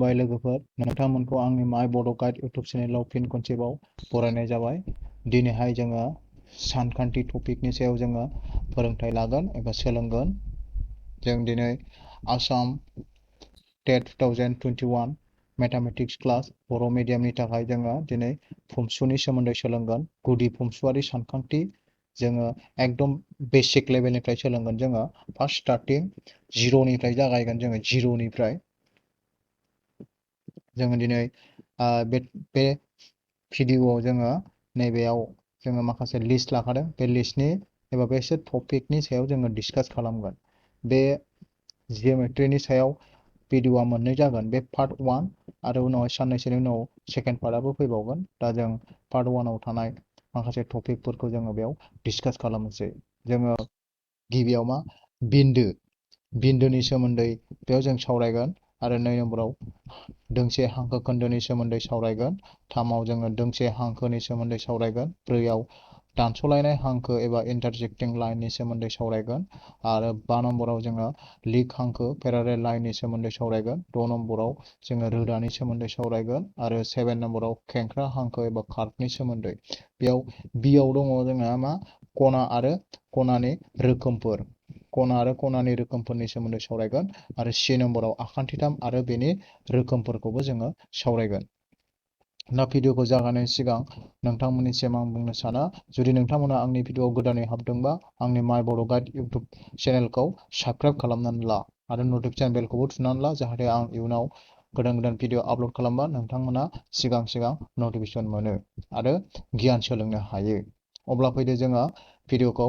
खुलुमबाय लोगोफोर नोंथांमोनखौ आंनि माय बड' गाइड इउटुब चेनेलाव फिन खनसेबाव बरायनाय जाबाय। दिनैहाय जोङो सानखान्थि टपिकनि सायाव जोङो फोरोंथाय लागोन एबा सोलोंगोन। जों दिनै आसाम टेट 2021 मेथामेटिक्स क्लास बर' मिडियामनि थाखाय जोङो दिनै फंस्युनि सोमोन्दै सोलोंगोन। गुदि फंस्युआरि सानखान्थि जोङो एकदम बेसिक लेभेलनिफ्राय सोलोंगोन। जोङो फार्स्ट स्टार्टिं जिर'निफ्राय जागायगोन। जोङो जिर'निफ्राय जोङो दिनै बे भिडिअआव जोङो नैबेयाव जोङो माखासे लिस्ट लाखादों। बे लिस्टनि एबा बेसोर टपिकनि सायाव जोङो डिसकास खालामगोन। बे जिअ'मेट्रिनि सायाव भिडिअआ मोननै जागोन। बे पार्ट 1 आरो उनावहाय साननैसोनि उनाव सेकेन्ड पार्टआबो फैबावगोन। दा जों पार्ट 1आव थानाय माखासे टपिकफोरखौ जोङो बेयाव डिसकास खालामनोसै। जोङो गिबियाव बिन्दोनि सोमोन्दै बेयाव जों सावरायगोन आरो 2 नम्बराव दोंसे हांखो खोन्दोनि सोमोन्दै सावरायगोन। 3आव जोङो दोंसे हांखोनि सोमोन्दै सावरायगोन। 4आव दानस'लायनाय हांखो एबा इन्टारसेक्टिं लाइननि सोमोन्दै सावरायगोन आरो 5 नम्बराव जोङो लिक हांखो पेरालेल लाइननि सोमोन्दै सावरायगोन। 6 नम्बराव जोङो रोदानि सोमोन्दै सावरायगोन आरो 7 नम्बराव खेंख्रा हांखो एबा कार्भनि सोमोन्दै। बेयाव बियाव दङ जोंहा खना आरो खनानि रोखोमफोर। खना आरो खनानि रोखोमफोरनि सोमोन्दै सावरायगोन आरो 10 नम्बराव आखान्थिथाम आरो बेनि रोखोमफोरखौबो जोङो सावरायगोन। दा भिडिअखौ जागायनायनि सिगां नोंथांमोननिसिम आं बुंनो सानो, जुदि नोंथांमोना आंनि भिडिअआव गोदानै हाबदोंबा आंनि माय बड' गाइड इउटुब चेनेलखौ साबस्क्राइब खालामनानै ला आरो नटिफिकेसन बेलखौबो थुनानै ला, जाहाथे आं इयुनाव गोदान भिडिअ आपल'ड खालामबा नोंथांमोना सिगां नटिफिकेसन मोनो आरो गियान सोलोंनो हायो। अब्ला फैदो जोङो भिडिअखौ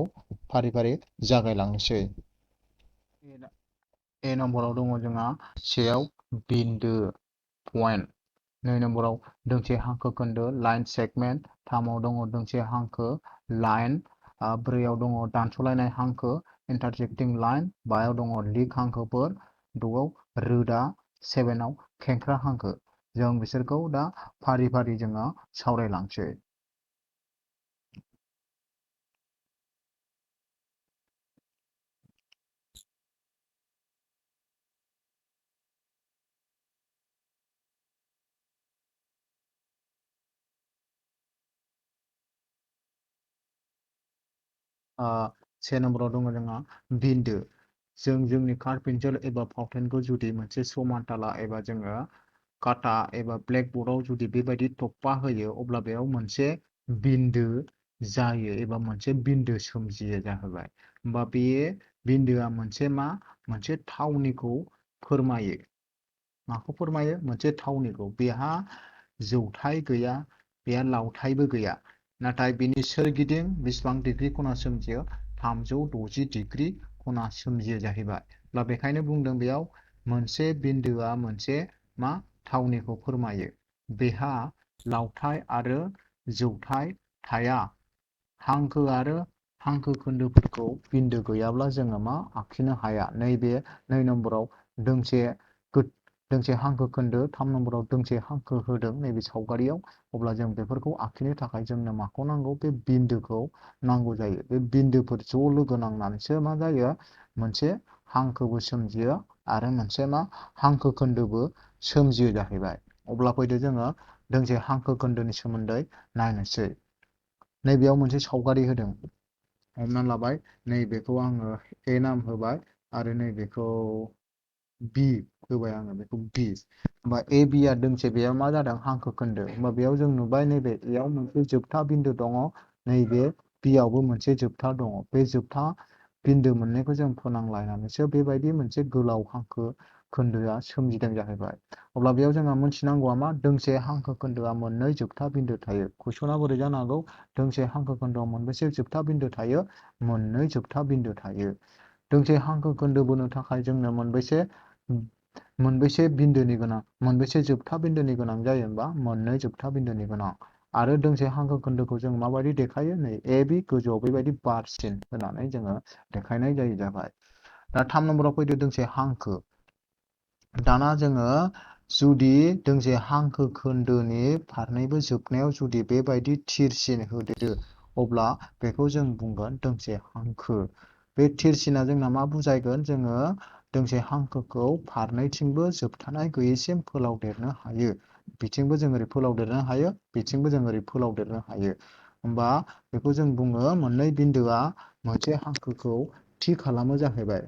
फारि फारि जागायलांनोसै। ए नम्बराव दङ जोंहा सेआव बिन्दो पइन्ट। 2 नम्बराव दोंसे हांखो खोन्दो लाइन सेगमेन्ट। 3आव दङ दोंसे हांखो लाइन। 4आव दङ दानस'लायनाय हांखो इन्टारसेक्टिं लाइन। 5आव दङ लिक हांखोफोर। 6आव रोदा। 7आव खेंख्रा हांखो। जों बिसोरखौ दा फारि फारि जोङो सावरायलांसै। से नम्बराव दङ जोंहा बिन्दो। जों जोंनि कार्भ पेन्सिल एबा फाउटेनखौ जुदि मोनसे समान थाला एबा जोङो काटा एबा ब्लेकबर्डआव जुदि बेबायदि थप्पा होयो, अब्ला बेयाव मोनसे बिन्दो जायो एबा मोनसे बिन्दो सोमजियो जाहैबाय। होमबा बे बिन्दोआ मोनसे थावनिखौ फोरमायो। माखौ फोरमायो? मोनसे थावनिखौ। बेहा जौथाय गैया, बेहा लावथायबो गैया। नाथाय बिनि सोरगिदिं बेसेबां डिग्री खना सोमजियो? 360 डिग्री खना सोमजियो जाहैबाय। अब्ला बेखायनो बुंदों बेयाव मोनसे बिन्दोआ मोनसे थावनिखौ फोरमायो। बेहा लावथाय आरो जौथाय थाया। हांखो आरो हांखो खोन्दोफोरखौ बिन्दो गैयाब्ला जोङो आखिनो हाया। नैबे 2 नम्बराव दोंसे हांखो खोन्दो, 3 नम्बराव दोंसे हांखो होदों नैबे सावगारियाव। अब्ला जों बेफोरखौ आखिनो थाखाय जोंनो माखौ नांगौ? बे बिन्दोखौ नांगौ जायो। बे बिन्दोफोर ज' लोगो नांनानैसो मा जायो? मोनसे हांखोबो सोमजियो आरो मोनसे हांखो खोन्दोबो सोमजियो जाहैबाय। अब्ला फैदो जोङो दोंसे हांखो खोन्दोनि सोमोन्दै नायनोसै। नैबेयाव मोनसे सावगारि होदों। हमना लाबाय नैबेखौ आङो ए नाम होबाय आरो नैबेखौ बि होबाय आङो, बेखौ बि। होमबा ए बिया दोंसे बेयाव मा जादों? हांखो खोन्दो। होमबा बेयाव जों नुबाय नैबे एयाव मोनसे जोबथा बिन्दो दङ, नैबे बियावबो मोनसे जोबथा दङ। बे जोबथा बिन्दो मोननैखौ जों फोनांलायनानैसो बेबायदि मोनसे गोलाव हांखो खोन्दोआ सोमजिदों जाहैबाय। अब्ला बेयाव जोंहा मोनथिनांगौआ दोंसे हांखो खोन्दोआ मोननै जोबथा बिन्दो थायो। कुइसना बोरै जानो हागौ? दोंसे हांखो खोन्दोआव मोनबेसे जोबथा बिन्दो थायो? मोननै जोबथा बिन्दो थायो। दोंसे हांखो खोन्दो बोनो थाखाय जोंनो मोनबेसे बिन्दोनि गोनां? मोनबेसे जोबथा बिन्दोनि गोनां जायो होनबा? मोननै जोबथा बिन्दोनि गोनां। आरो दोंसे हांखो खोन्दोखौ जों माबायदि देखायो? नै ए बि गोजौआव बेबायदि बारसिन होनानै जोङो देखायनाय जायो जाबाय। दा 3 नम्बराव फैदो दोंसे हांखो। दाना जोङो जुदि दोंसे हांखो खोन्दोनि फारनैबो जोबनायाव जुदि बेबायदि थिरसिन होदेरो, अब्ला बेखौ जों बुंगोन दोंसे हांखो। बे थिरसिना जोंना मा बुजायगोन? जोङो दोंसे हांखोखौ फारनैथिंबो जोबथानाय गैयैसिम फोलावदेरनो हायो। बिथिंबो जों ओरै फोलावदेरनो हायो, बिथिंबो जों ओरै फोलावदेरनो हायो। होमबा बेखौ जों बुङो मोननै बिन्दोआ मोनसे हांखोखौ थि खालामो जाहैबाय।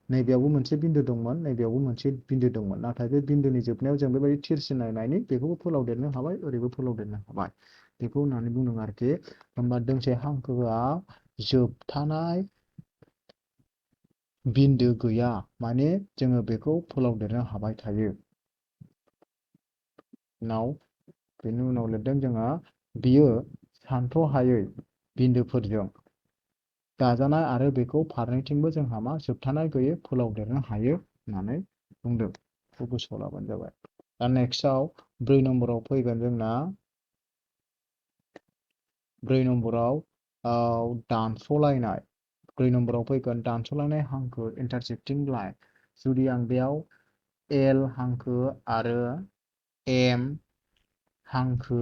नैबेयावबो मोनसे बिन्दो दंमोन, नैबेयावबो मोनसे बिन्दो दंमोन। नाथाय बे बिन्दोनि जोबनायाव जों बेबायदि थिरसिनायनायनि बेखौबो फोलावदेरनो हाबाय, ओरैबो फोलावदेरनो हाबाय। बेखौ होननानै बुंदों आरोखि। होमबा दोंसे हांखोआ जोबथानाय बिन्दो गैया, माने जोङो बेखौ फोलावदेरनो हाबाय थायो। बेनि उनाव लिरदों जोङो बियो सानथ्र'हायै बिन्दोफोरजों दाजानाय आरो बेखौ फारनैथिंबो जोंहा मा जोबथानाय गैयै फोलावदेरनो हायो होननानै बुंदों। बेखौ गोसोआव लाबानो जाबाय। दा नेक्स्टआव 4 नम्बराव फैगोन जोंना 4 नम्बराव दानस'लायनाय। 4 नम्बराव फैगोन दानस'लायनाय हांखो इन्टारसेक्टिं लाइन। जुदि आं बेयाव एल हांखो आरो एम हांखो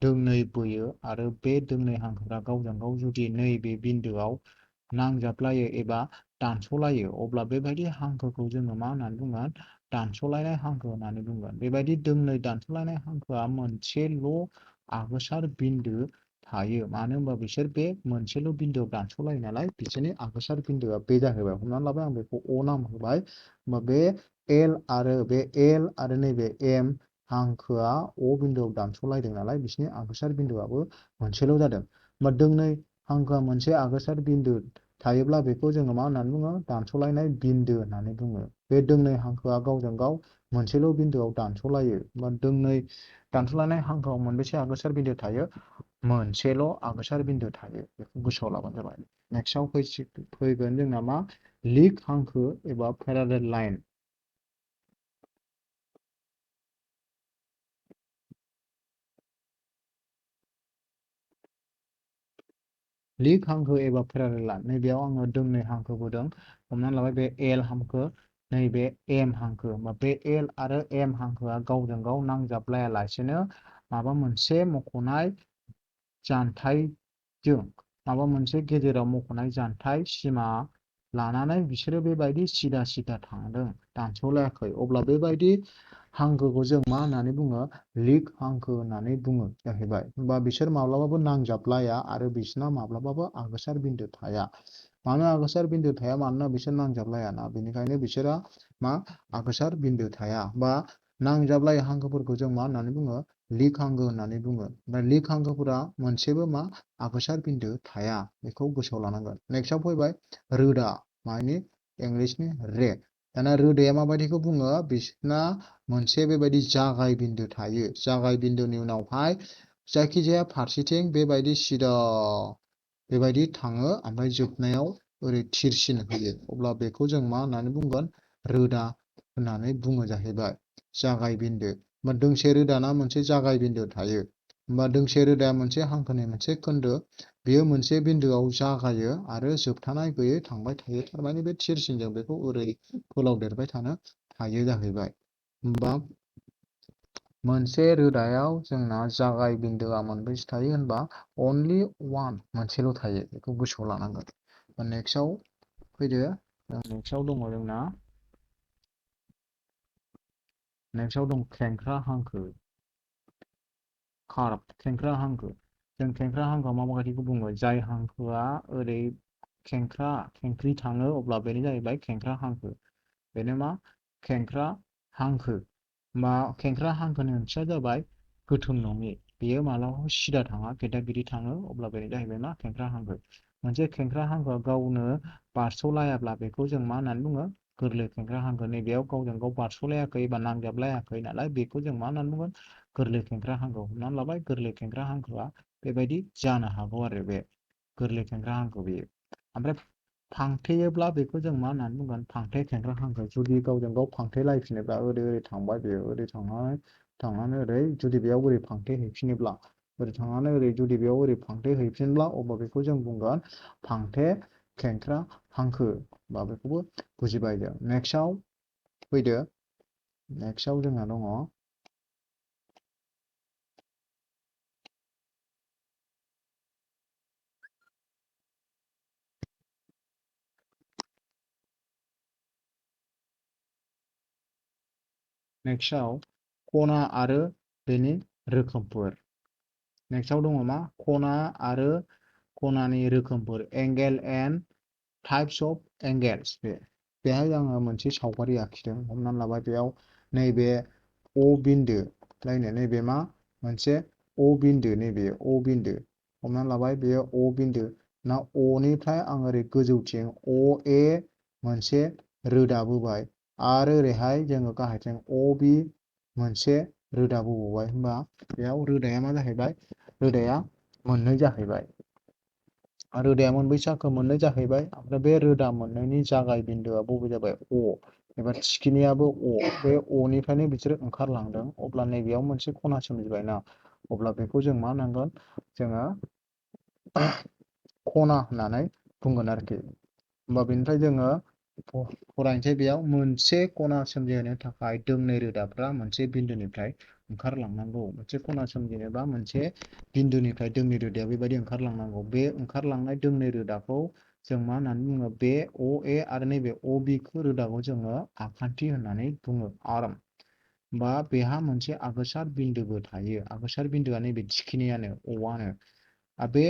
दोंनै बोयो आरो बे दोंनै हांखोआ गावजों गाव जुदि नैबे बिन्दोआव नांजाबलायो एबा दानस'लायो, अब्ला बेबायदि हांखोखौ जोङो मा होननानै बुंगोन? दानस'लायनाय हांखो होननानै बुंगोन। बेबायदि दोंनै दानस'लायनाय हांखोआ मोनसेल' आगोसार बिन्दो थायो। मानो होनबा बिसोर बे मोनसेल' बिन्दोआव दानस'लायो नालाय, बिसोरनि आगोसार बिन्दोआ बे जाहैबाय। हमनानै लाबाय आं बेखौ अ नाम होबाय। होमबा बे एल आरो नैबे एम हांखोआ अ बिन्दोआव दानस'लायदों नालाय, बिसोरनि आगोसार बिन्दोआबो मोनसेल' जादों। होमबा दोंनै हांखोआ मोनसे आगोसार बिन्दो थायोब्ला बेखौ जोङो मा होननानै बुङो? दानस'लायनाय बिन्दो होननानै बुङो। बे दोंनै हांखोआ गावजों गाव मोनसेल' बिन्दोआव दानस'लायो। होमबा दोंनै दानस'लायनाय हांखोआव मोनबेसे आगोसार बिन्दो थायो? मोनसेल' आगोसार बिन्दो थायो। बेखौ गोसोआव लाबानो जाबाय। नेक्स्टआव फैगोन जोंना मा? लिक हांखो एबा पेरालेल लाइन। लिक हांखो एबा पेरालेल लाइन। नैबेयाव आङो दोंनै हांखो बोदों। हमनानै लाबाय बे एल हांखो, नैबे एम हांखो। होमबा बे एल आरो एम हांखोआ गावजों गाव नांजाबलायालासेनो माबा मोनसे मख'नाय जानथायजों, माबा मोनसे गेजेराव मख'नाय जानथाय सिमा लानानै बिसोरो बेबायदि सिदा सिदा थांदों, दानस'लायाखै। अब्ला बेबायदि हांखोखौ जों मा होननानै बुङो? लिक हांखो होननानै बुङो जाहैबाय। होमबा बिसोर माब्लाबाबो नांजाबलाया आरो बिसोरना माब्लाबाबो आगोसार बिन्दो थाया। मानो आगोसार बिन्दो थाया? मानोना बिसोर नांजाबलायाना। बेनिखायनो बिसोरा मा आगोसार बिन्दो थाया। बा नांजाबलाय हांखोफोरखौ जों मा होननानै बुङो? लिक हांखो होननानै बुङो। ओमफ्राय लिक हांखोफोरा मोनसेबो मा आगोसार बिन्दो थाया। बेखौ गोसोआव लानांगोन। नेक्स्टआव फैबाय रोदा, मानि इंलिसनि रे। दाना रोदाया माबायदिखौ बुङो? बिसोरना मोनसे बेबायदि जागाय बिन्दो थायो। जागाय बिन्दोनि उनावहाय जायखिजाया फारसेथिं बेबायदि सिदा बेबायदि थाङो, ओमफ्राय जोबनायाव ओरै थिरसिन होयो। अब्ला बेखौ जों मा होननानै बुंगोन? रोदा होननानै बुङो जाहैबाय। जागाय बिन्दो। होमबा दोंसे रोदाना मोनसे जागाय बिन्दो थायो। होमबा दोंसे रोदाया मोनसे हांखोनि मोनसे खोन्दो। बेयो मोनसे बिन्दोआव जागायो आरो जोबथानाय गैयै थांबाय थायो। थारमाने बे थिरसिनजों बेखौ ओरै फोलावदेरबाय थानो हायो जाहैबाय। होमबा मोनसे रोदायाव जोंना जागाय बिन्दोआ मोनबेसे थायो होनबा अनलि वान, मोनसेल' थायो। बेखौ गोसोआव लानांगोन। नेक्स्टआव फैदो। नेक्स्टआव दङ जोंना नेक्स्टआव दं खेंख्रा हांखो। कार्भ, खेंख्रा हांखो। जों खेंख्रा हांखोआ माबायदिखौ बुङो? जाय हांखोआ ओरै खेंख्रि थाङो, अब्ला बेनो जाहैबाय खेंख्रा हांखो। बेनो मा? खेंख्रा हांखो। मा खेंख्रा हांखोनि ओंथिया जाबाय गोथों नङि। बेयो मालाबाबो सिदा थाङा, गेदागिरि थाङो। अब्ला बेनो जाहैबाय मा? खेंख्रा हांखो। मोनसे खेंख्रा हांखोआ गावनो बारस'लायाब्ला बेखौ जों मा होननानै बुङो? गोरलै खेंख्रा हांखो। नैबेयाव गावजों गाव बारस'लायाखै बा नांजाबलायाखै नालाय, बेखौ जों मा होननानै बुंगोन? गोरलै खेंख्रा हांखो। हमनानै लाबाय गोरलै खेंख्रा हांखोआ बेबायदि जानो हागौ आरो बे गोरलै खेंख्रा हांखो बेयो। ओमफ्राय फांथेयोब्ला बेखौ जों मा होननानै बुंगोन? फांथे खेंख्रा हांखो। जुदि गावजों गाव फांथेलायफिनोब्ला ओरै ओरै थांबाय, बेयो ओरै थांनानै ओरै जुदि बेयाव ओरै फांथे हैफिनोब्ला, ओरै थांनानै ओरै जुदि बेयाव ओरै फांथे हैफिनब्ला, अब्ला बेखौ जों बुंगोन फांथे खेंख्रा हांखो। बा बेखौबो बुजिबाय जों। नेक्स्टआव फैदो। नेक्स्टआव जोंहा दङ नेक्स्टआव खना आरो बेनि रोखोमफोर। नेक्स्टआव दङ मा खना आरो खनानि रोखोमफोर angle and types of Engels. बेहाय आङो मोनसे सावगारि आखिदों। हमनानै लाबाय बेयाव नैबे अ बिन्दो लायनो नैबे मा मोनसे अ बिन्दो नैबे अ बिन्दो हमनानै लाबाय बेयो अ बिन्दो ना अनिफ्राय आं ओरै गोजौथिं अ ए मोनसे रोदा बोबाय आरो ओरैहाय जोङो गाहायथिं अ बि मोनसे रोदा बोबावबाय होमबा बेयाव रोदाया मा जाहैबाय रोदाया मोननै जाहैबाय। रोदाया मोनबै जाखो मोननै जाहैबाय ओमफ्राय बे रोदा मोननैनि जागाय बिन्दोआ बबे जाबाय अ एबा थिखिनियाबो अ बे अनिफ्रायनो बिसोरो ओंखारलांदों अब्ला नैबेयाव मोनसे खना सोमजिबायना अब्ला बेखौ जों मा होनांगोन जोङो खना होननानै बुंगोन आरोखि। होमबा बेनिफ्राय जोङो फरायनोसै बेयाव मोनसे खना सोमजिहोनो थाखाय दोंनै रोदाफ्रा मोनसे बिन्दोनिफ्राय ओंखारलांनांगौ। मोनसे खना सोमजिनोबा मोनसे बिन्दोनिफ्राय दोंनै रोदाया बेबायदि ओंखारलांनांगौ। बे ओंखारलांनाय दोंनै रोदाखौ जों मा होननानै बुङो बे अ ए आरो नैबे अ बि रोदाखौ जोङो आखान्थि होननानै बुङो आर्म। बा बेहा मोनसे आगोसार बिन्दोबो थायो। आगोसार बिन्दोआ नैबे थिखिनियानो अआनो। बे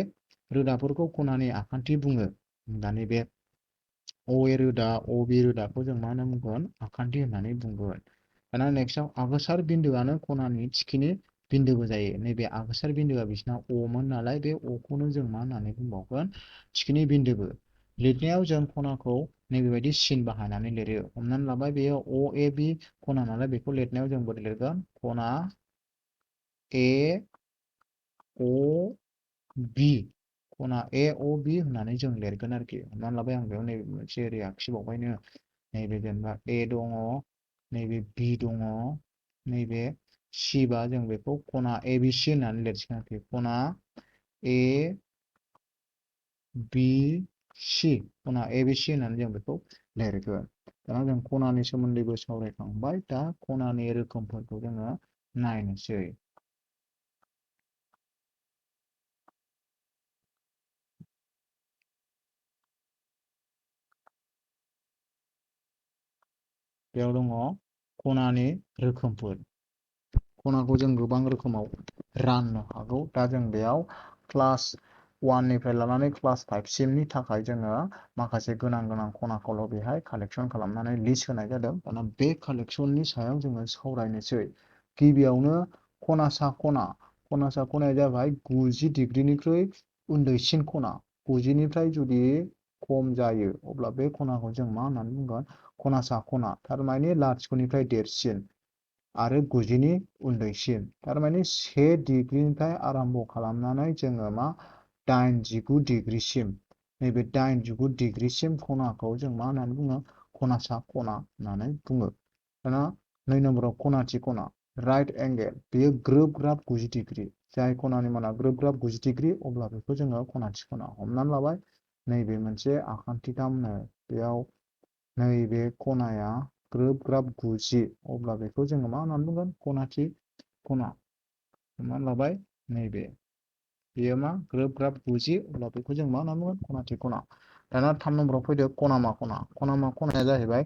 रोदाफोरखौ खनानि आखान्थि बुङो। दानि बे अ ए रोदा अ बि रोदाखौ जों मा होनना बुंगोन आखान्थि होननानै बुंगोन। दाना नेक्स्टआव आगोसार बिन्दोआनो खनानि थिखिनि बिन्दोबो जायो। नैबे आगोसार बिन्दोआ बिसिना अमोन नालाय बे अखौनो जों मा होननानै बुंबावगोन थिखिनि बिन्दोबो। लिरनायाव जों खनाखौ नैबेबायदि सिन बाहायनानै लिरो। हमनानै लाबाय बेयो अ ए बि खना नालाय बेखौ लिरनायाव जों बोरै लिरगोन खना ए अ बि खना ए अ बि होननानै जों लिरगोन आरोखि। हमनानै लाबाय आं बेयाव नैबे मोनसे ओरै आखिबावबायनो नैबे जेनेबा ए दङ नैबे बि दङ नैबे सि बा जों बेखौ खना ए बि सि होननानै लिरसिगोन आरोखि। खना ए बि सि खना ए बि सि होननानै जों बेखौ लिरगोन। दाना जों खनानि सोमोन्दैबो सावरायखांबाय दा खनानि रोखोमफोरखौ जोङो नायनोसै। बेयाव दङ खनानि रोखोमफोर। खनाखौ जों गोबां रोखोमाव राननो हागौ। दा जों बेयाव क्लास 1 निफ्राय लानानै क्लास 5 सिमनि थाखाय जोङो माखासे गोनां गोनां खनाखौल' बेहाय कालेक्सन खालामनानै लिस्ट होनाय जादों। दाना बे कालेक्सननि सायाव जोङो सावरायनोसै। गिबियावनो खनासा खना। खनासा खनाया जाबाय 90 डिग्रिनिख्रुइ उन्दैसिन खना। 90निफ्राय जुदि खम जायो अब्ला बे खनाखौ जों मा होननानै बुंगोन खनासा खना। थारमाने लाथिख'निफ्राय देरसिन आरो 90नि उन्दैसिन। थारमाने 1 डिग्रिनिफ्राय आराम्भ खालामनानै जोङो मा 89 डिग्रिसिम नैबे 89 डिग्रिसिम खनाखौ जों मा होननानै बुङो खनासा खना होननानै बुङो। दाना 2 नम्बराव खनाथि खना राइट एंगेल बेयो ग्रोब ग्राब 90 डिग्रि। जाय खनानि माना ग्रोब ग्राब 90 डिग्रि अब्ला बेखौ जोङो खनाथि खना। हमनानै लाबाय नैबे मोनसे आखान्थिथामनो बेयाव नैबे खनाया ग्रोब ग्राब 90 अब्ला बेखौ जोङो मा होननानै बुंगोन खनाथि खना। हमनानै लाबाय नैबे बेयो मा ग्रोब ग्राब 90 अब्ला बेखौ जों मा होनना बुंगोन खनाथि खना। दाना 3 नम्बराव फैदो खनामा खना। खनामा खनाया जाहैबाय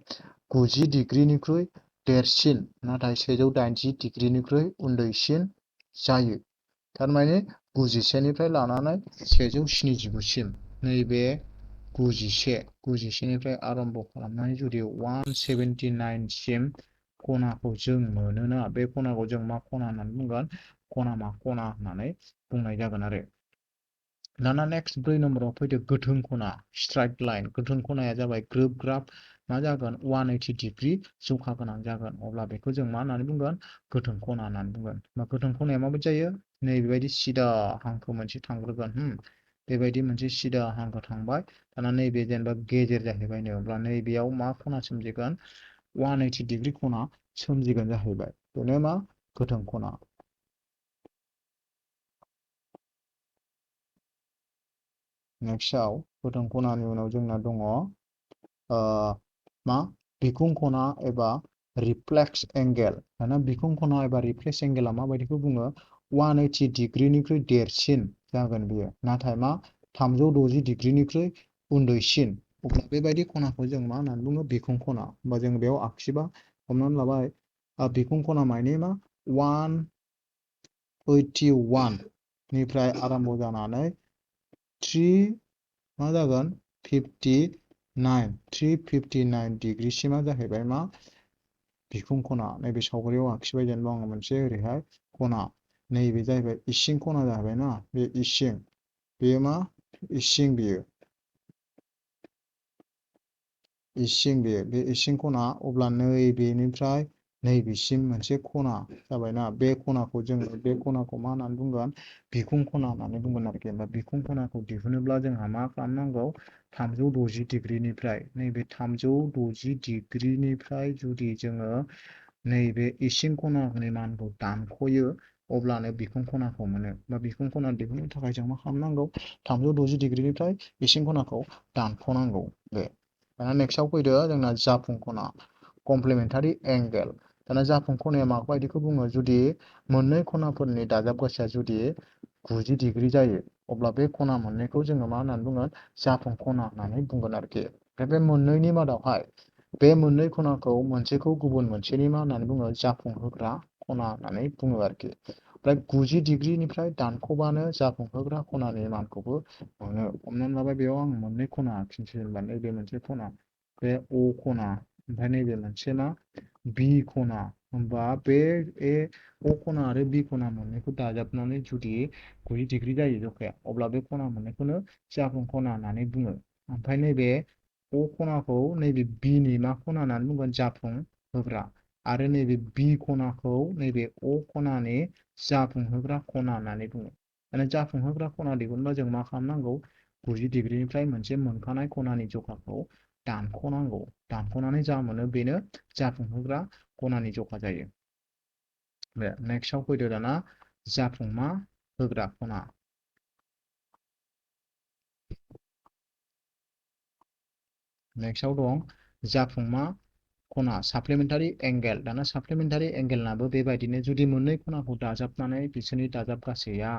90 डिग्रिनिख्रुइ देरसिन नाथाय 180 डिग्रिनिख्रुइ उन्दैसिन जायो। थारमाने 91निफ्राय लानानै 179सिम नैबे 91निफ्राय आरम्भ खालामनानै जुदि 179सिम खनाखौ जों मोनोना बे खनाखौ जों मा खना होननानै बुंगोन खनामा खना होननानै बुंनाय जागोन आरो। दाना नेक्स्ट 4 नम्बराव फैदो गोथों खना स्ट्राइट लाइन। गोथों खनाया जाबाय ग्रोब ग्राब मा जागोन 180 डिग्रि जखा गोनां जागोन अब्ला बेखौ जों मा होननानै बुंगोन गोथों खना होननानै बुंगोन। गोथों खनाया माबायदि जायो नैबेबायदि सिदा हांखो मोनसे थांग्रोगोन बेबायदि मोनसे सिदा हांखो थांबाय। दाना नैबे जेनेबा गेजेर जाहैबायनो अब्ला नैबेयाव मा खना सोमजिगोन 180 डिग्रि खना सोमजिगोन जाहैबाय। बेनो मा गोथों खना। नेक्स्टआव गोथों खनानि उनाव जोंना दङ मा बिखुं खना एबा रिफ्लेक्स एंगेल। दाना बिखुं खना एबा रिफ्लेक्स एंगेला माबायदिखौ बुङो 180 डिग्रिनिख्रुइ देरसिन जागोन बियो नाथाय मा 360 डिग्रिनिख्रुइ उन्दैसिन अब्ला बेबायदि खनाखौ जों मा होननानै बुङो बिखुं खना। होमबा जों बेयाव आखिबा हमनानै लाबाय बिखुं खना मानि मा 181 निफ्राय आराम्भ जानानै 3 मा जागोन 359 डिग्रीसिमा जाहैबाय मा बिखुं खना नैबे सावगारियाव आखिबाय जेनेबा आङो मोनसे ओरैहाय खना नैबे जाहैबाय इसिं खना जाहैबाय ना बे इसिं बेयो मा इसिं बेयो इसिं बे इसिं खना अब्ला नैबेनिफ्राय नैबेसिम मोनसे खना जाबायना बे खनाखौ जोङो बे खनाखौ मा होननानै बुंगोन बिखुं खना होननानै बुंगोन आरोखि होमबा बिखुं खनाखौ दिहुनोब्ला जोंहा मा खालामनांगौ 360 डिग्रीनिफ्राय नैबे 360 डिग्रीनिफ्राय जुदि जोङो नैबे इसिं खनानि मानखौ दानख'यो अब्लानो बिखुं खनाखौ मोनो बा बिखुं खना दिहुननो थाखाय जों मा खालामनांगौ 360 डिग्रीनिफ्राय इसिं खनाखौ दानख'नांगौ बे दाना नेक्स्टआव फैदो जोंना जाफुं खना कमप्लिमेन्टारि एंगेल दाना जाफुं खनाया माबायदिखौ बुङो जुदि मोननै खनाफोरनि दाजाबगासेया जुदि 90 डिग्री जायो अब्ला बे खना मोननैखौ जोङो मा होननानै बुंगोन जाफुं खना होननानै बुंगोन आरोखि ओमफ्राय बे मोननैनि मादावहाय बे मोननै खनाखौ मोनसेखौ गुबुन मोनसेनि मा होननानै बुङो जाफुंहोग्रा खना होननानै बुङो आरोखि ओमफ्राय 90 डिग्रीनिफ्राय दानख'बानो जाफुंहोग्रा खनानि मानखौबो मोनो हमनानै लाबाय बेयाव आं मोननै खना आखिनोसै जेनेबा नैबे मोनसे खना बे अ खना ओमफ्राय नैबे मोनसे मा बि खना होमबा बे अ खना आरो बि खना मोननैखौ दाजाबनानै जुदि 90 डिग्री जायो जखाया अब्ला बे खना मोननैखौनो जाफुं खना होननानै बुङो ओमफ्राय नैबे अ खनाखौ नैबे बिनि मा खना होननानै बुंगोन जाफुं होग्रा आरो नैबे बि खनाखौ नैबे अ खनानि जाफुंहोग्रा खना होननानै बुङो माने जाफुंहोग्रा खना दिहुनबा जों मा खालामनांगौ 90 डिग्रीनिफ्राय मोनसे मोनखानाय खनानि जखाखौ दानख'नांगौ दानख'नानै जा मोनो बेनो जाफुंहोग्रा खनानि जखा जायो बे नेक्स्टआव फैदो दाना जाफुंमा होग्रा खना नेक्स्टआव दं जाफुंमा खना साप्लिमेन्टारि एंगेल दाना साप्लिमेन्टारि एंगेलनाबो बेबायदिनो जुदि मोननै खनाखौ दाजाबनानै बिसोरनि दाजाब गासैया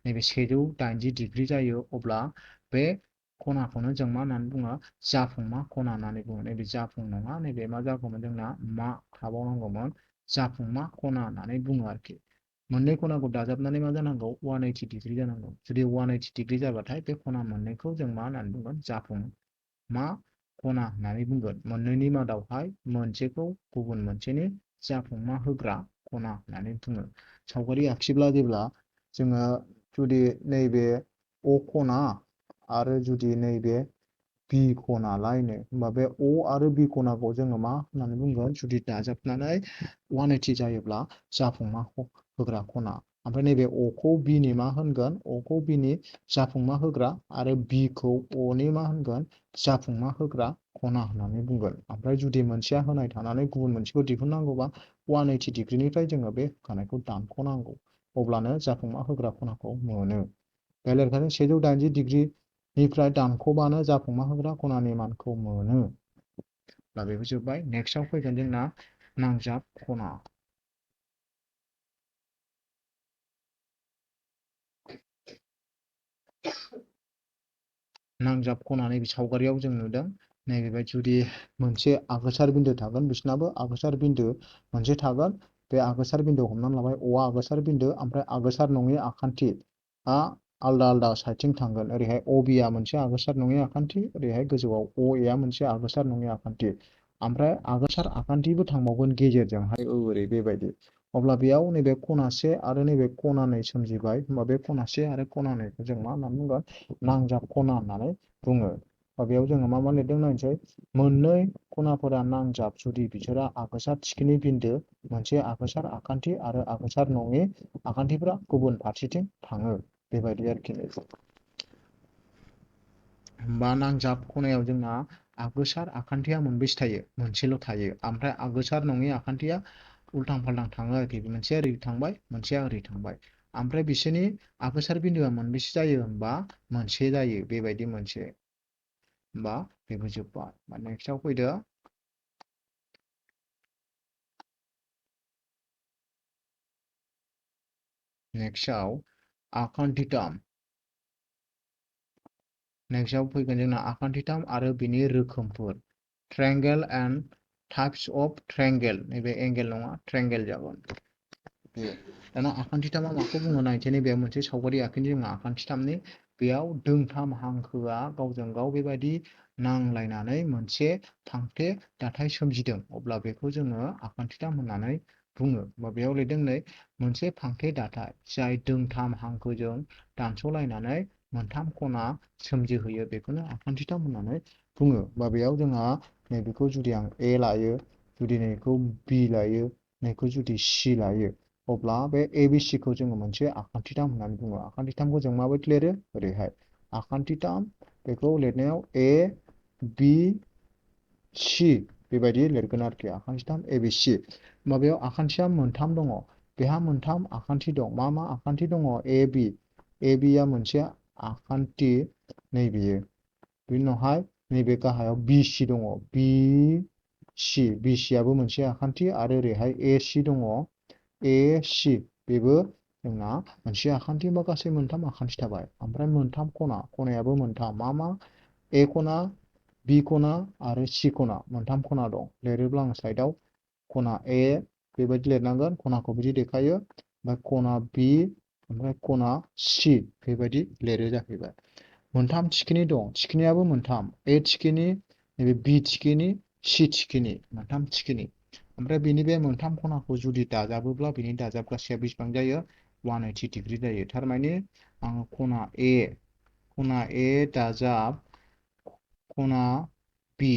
नैबे 180 डिग्री जायो अब्ला बे खनाखौनो जों मा होननानै बुङो जाफुंमा खना होननानै बुङो नैबे जाफुं नङा नैबे मा जागौमोन जोंना मा थाबावनांगौमोन जाफुंमा खना होननानै बुङो आरोखि मोननै खनाखौ दाजाबनानै मा जानांगौ 180 डिग्री जानांगौ जुदि 180 डिग्री जाबाथाय बे खना मोननैखौ जों मा होननानै बुंगोन जाफुं मा खना होननानै बुंगोन मोननैनि मादावहाय मोनसेखौ गुबुन मोनसेनि जाफुंमा होग्रा खना होननानै बुङो सावगारि आखिब्ला जेब्ला जोङो जुदि नैबे अ खना आरो जुदि नैबे बि खनालायनो होमबा बे अ आरो बि खनाखौ जोङो मा होननानै बुंगोन जुदि दाजाबनानै 180 जायोब्ला जाफुंमा होग्रा खना ओमफ्राय नैबे अखौ बिनि मा होनगोन अखौ बिनि जाफुंमा होग्रा आरो बिखौ अनि मा होनगोन जाफुंमा होग्रा खना होननानै बुंगोन ओमफ्राय जुदि मोनसेया होनाय थानानै गुबुन मोनसेखौ दिहुननांगौबा 180 डिग्रीनिफ्राय जोङो बे होखानायखौ दानख'नांगौ अब्लानो जाफुंमा होग्रा खनाखौ मोनो बे लेखाजों 180 डिग्रीनिफ्राय दानख'बानो जाफुंमा होग्रा खनानि मानखौ मोनो दा बेबो जोब्बाय नेक्स्टआव फैगोन जोंना नांजाब खना नांजाब खना नैबे सावगारियाव जों नुदों नैबेबाय जुदि मोनसे आगोसार बिन्दो थागोन बिसनाबो आगोसार बिन्दो मोनसे थागोन बे आगोसार बिन्दो हमनानै लाबाय औवा आगोसार बिन्दो ओमफ्राय आगोसार नङि आखान्थि आलदा आलदा साइडथिं थांगोन ओरैहाय अबिया मोनसे आगोसार नङि आखान्थि ओरैहाय गोजौआव अएआ मोनसे आगोसार नङि आखान्थि ओमफ्राय आगोसार आखान्थिबो थांबावगोन गेजेरजोंहाय ओरै बेबायदि अब्ला बेयाव नैबे खनासे आरो नैबे खनानै सोमजिबाय होमबा बे खनासे आरो खनानैखौ जों मा होननानै बुंगोन नांजाब खना होननानै बुङो बेयाव जोङो मा मा लिरदों नायनोसै मोननै खनाफोरा नांजाब जुदि बिसोरा आगोसार थिखिनि बिन्दो मोनसे आगोसार आखान्थि आरो आगोसार नङि आखान्थिफोरा गुबुन फारसेथिं थाङो बेबायदि आरोखि होमबा नांजाब खनायाव जोंना आगोसार आखान्थिया मोनबेसे थायो मोनसेल' थायो ओमफ्राय आगोसार नङि आखान्थिया उल्थां फाल्थां थाङो आरोखि मोनसेया ओरै थांबाय मोनसेया ओरै थांबाय ओमफ्राय बिसोरनि आगोसार बिन्दोआ मोनबेसे जायो होमबा मोनसे जायो बेबायदि मोनसे होमबा बेबो जोब्बाय नेक्स्टआव फैदो नेक्स्टआव आखान्थिथाम नेक्स्टआव फैगोन जोंना आखान्थिथाम आरो बिनि रोखोमफोर triangle and types of triangle नैबे एंगेल नङा ट्रायंगल जागोन बे दाना आखान्थिथामा माखौ बुङो नायनोसै नैबे मोनसे सावगारि आखिनि जोंहा आखान्थिथामनि बेयाव दोंथाम हांखोआ गावजों गाव बेबायदि नांलायनानै मोनसे फांथे दाथाय सोमजिदों अब्ला बेखौ जोङो आखान्थिथाम होननानै बुङो बा बेयाव लिरदों नै मोनसे फांथे दाथाय जाय दोंथाम हांखोजों दानस'लायनानै मोनथाम खना सोमजिहोयो बेखौनो आखान्थिथाम होननानै बुङो बा बेयाव जोंहा नैबेखौ जुदि आं ए लायो जुदि नैखौ बि लायो नैखौ जुदि सि लायो अब्ला बे ए बि सि खौ जोङो मोनसे आखान्थिथाम होननानै बुङो आखान्थिथामखौ जों माबायदि लिरो ओरैहाय आखान्थिथाम बेखौ लिरनायाव ए बि सि बेबायदि लिरगोन आरोखि आखान्थिथाम ए बि सि माबायाव आखान्थिया मोनथाम दङ बेहा मोनथाम आखान्थि दं मा आखान्थि दङ ए बि ए बि आ मोनसे आखान्थि नैबेयो बिनि उनावहाय नैबे गाहायाव बि सि दङ बि बि सि आबो मोनसे आखान्थि आरो ओरैहाय ए सि दङ ए सि बेबो जोंना मोनसे आखान्थि बा गासै मोनथाम आखान्थि थाबाय ओमफ्राय मोनथाम खनायाबो मोनथाम मा ए खना बि खना आरो सि खना मोनथाम खना दं लिरोब्ला आं साइडआव खना ए बेबायदि लिरनांगोन खनाखौ बिदि देखायो ओमफ्राय खना बि ओमफ्राय खना सि बेबायदि लिरो जाहैबाय मोनथाम थिखिनि दं थिखिनियाबो मोनथाम ए थिखिनि नैबे बि थिखिनि सि थिखिनि मोनथाम थिखिनि ओमफ्राय बेनि बे मोनथाम खनाखौ जुदि दाजाबोब्ला बिनि दाजाब गासैया बेसेबां जायो 180 डिग्रि जायो थारमाने आङो खना ए दाजाब खना बि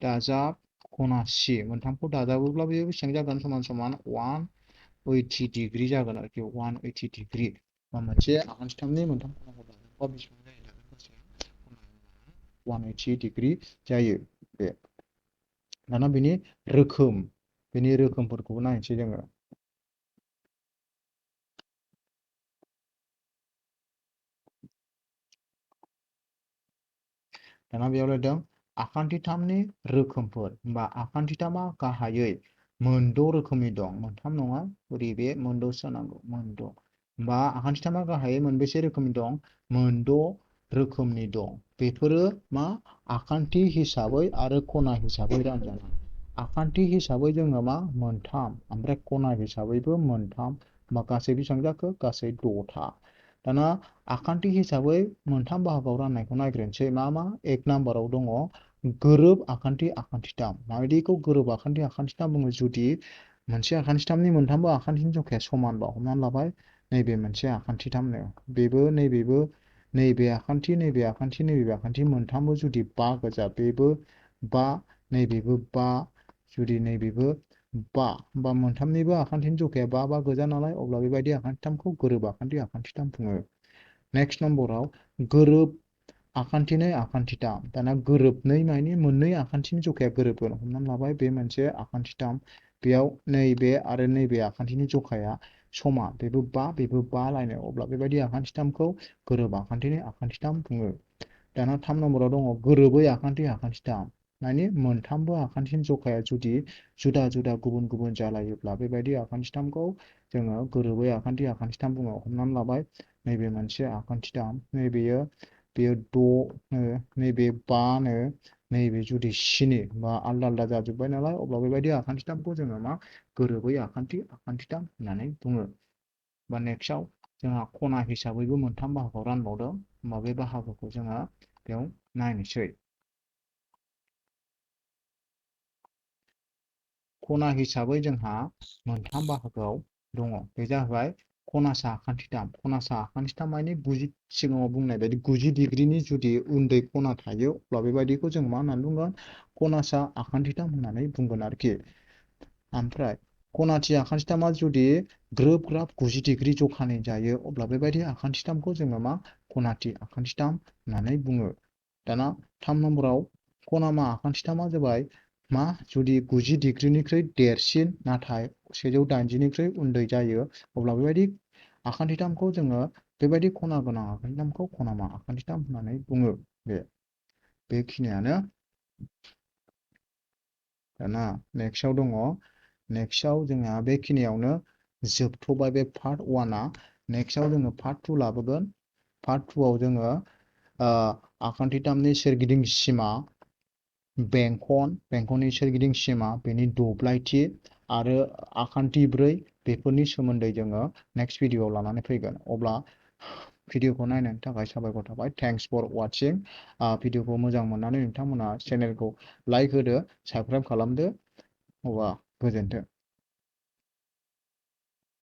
दाजाब खना सि मोनथामखौ दाजाबोब्ला बेयो बेसेबां जागोन समान समान 180 डिग्रि जागोन आरोखि 180 डिग्री बा मोनसे आखान्थिथामनि मोनथाम खनाखौ दाजाबोब्ला बेसेबां जायो दाजाब गासै 180 डिग्री जायो बे दाना बेनि रोखोमफोरखौबो नायनोसै जोङो दाना बेयाव लिरदों आखान्थिथामनि रोखोमफोर बा आखान्थिथामा गाहायै मोनद' रोखोमनि दं मोनथाम नङा ओरै बे मोनद'सो जानांगौ मोनद' बा आखान्थिथामा गाहायै मोनबेसे रोखोमनि दं मोनद' रोखोमनि दं बेफोरो मा आखान्थि हिसाबै आरो खना हिसाबै रानजानाय आखान्थि हिसाबै जोङो मा मोनथाम ओमफ्राय खना हिसाबैबो मोनथाम बा गासै बेसेबां जाखो गासै द'था दाना आखान्थि हिसाबै मोनथाम बाहागोआव राननायखौ नायग्रोनोसै मा एक नाम्बाराव दङ गोरोब आखान्थिथाम माबायदिखौ गोरोब आखान्थिथाम बुङो जुदि मोनसे आखान्थिथामनि मोनथामबो आखान्थिनि जखाया समानबा हमनानै लाबाय नैबे मोनसे आखान्थिथामनो बेबो नैबेबो नैबे आखान्थि मोनथामबो जुदि बा गोजा बेबो बा नैबेबो बा जुदि नैबेबो बा मोनथामनिबो आखान्थिनि जखाया बा गोजा नालाय अब्ला बेबायदि आखान्थिथामखौ गोरोब आखान्थिथाम बुङो नेक्स्ट नम्बराव गोरोब आखान्थिथाम दाना गोरोबनै मानि मोननै आखान्थिनि जखाया गोरोबगोन हमनानै लाबाय बे मोनसे आखान्थिथाम बेयाव नैबे आरो नैबे आखान्थिनि जखाया समान बेबो बा लायनाय अब्ला बेबायदि आखान्थिथामखौ गोरोब आखान्थिथाम बुङो दाना 3 नम्बराव दङ गोरोबै आखान्थिथाम माने मोनथामबो आखान्थिनि जखाया जुदि जुदा जुदा गुबुन गुबुन जालायोब्ला बेबायदि आखान्थिथामखौ जोङो गोरोबै आखान्थिथाम बुङो हमनानै लाबाय नैबे मोनसे आखान्थिथाम बेयो 6नो नैबे 5नो नैबे जुदि 7 बा आलदा आलदा जाजोब्बाय नालाय अब्ला बेबायदि आखान्थिथामखौ जोङो मा गोरोबै आखान्थिथाम होननानै बुङो बा नेक्स्टआव जोंहा खना हिसाबैबो मोनथाम बाहागोआव रानबावदों होमबा बे बाहागोखौ जोङो बेयाव नायनोसै खना हिसाबै जोंहा मोनथाम बाहागोआव दङ बे जाहैबाय खनासा आखान्थिथाम माने सिगाङाव बुंनाय बायदि 90 डिग्रीनि जुदि उन्दै खना थायो अब्ला बेबायदिखौ जों मा होननानै बुंगोन खनासा आखान्थिथाम होननानै बुंगोन आरोखि ओमफ्राय खनाथि आखान्थिथामा जुदि ग्रोब ग्राब 90 डिग्री जखानि जायो अब्ला बेबायदि आखान्थिथामखौ जोङो मा खनाथि आखान्थिथाम होननानै बुङो दाना 3 नम्बराव खनामा आखान्थिथामा जाबाय मा जुदि 90 डिग्रीनिख्रुइ देरसिन नाथाय 180निख्रुइ उन्दै जायो अब्ला बेबायदि आखान्थिथामखौ जोङो बेबायदि खना गोनां आखान्थिथामखौ खनामा आखान्थिथाम होननानै बुङो बेखिनियानो दाना नेक्स्टआव दङ नेक्स्टआव जोंहा बेखिनियावनो जोबथ'बाय बे पार्ट 1आ नेक्स्टआव जोङो पार्ट 2 लाबोगोन पार्ट 2आव जोङो आखान्थिथामनि सोरगिदिं सिमा बेंखननि सोरगिदिं सिमा बेनि दब्लायथि आरो आखान्थि 4 बेफोरनि सोमोन्दै जोङो नेक्स्ट भिडिअआव लानानै फैगोन। अब्ला भिडिअखौ नायनायनि थाखाय साबायखर थाबाय। Thanks for watching. भिडिअखौ मोजां मोननानै नोंथांमोना चेनेलखौ लाइक होदो, साबस्क्राइब खालामदो। अब्ला गोजोन्थों।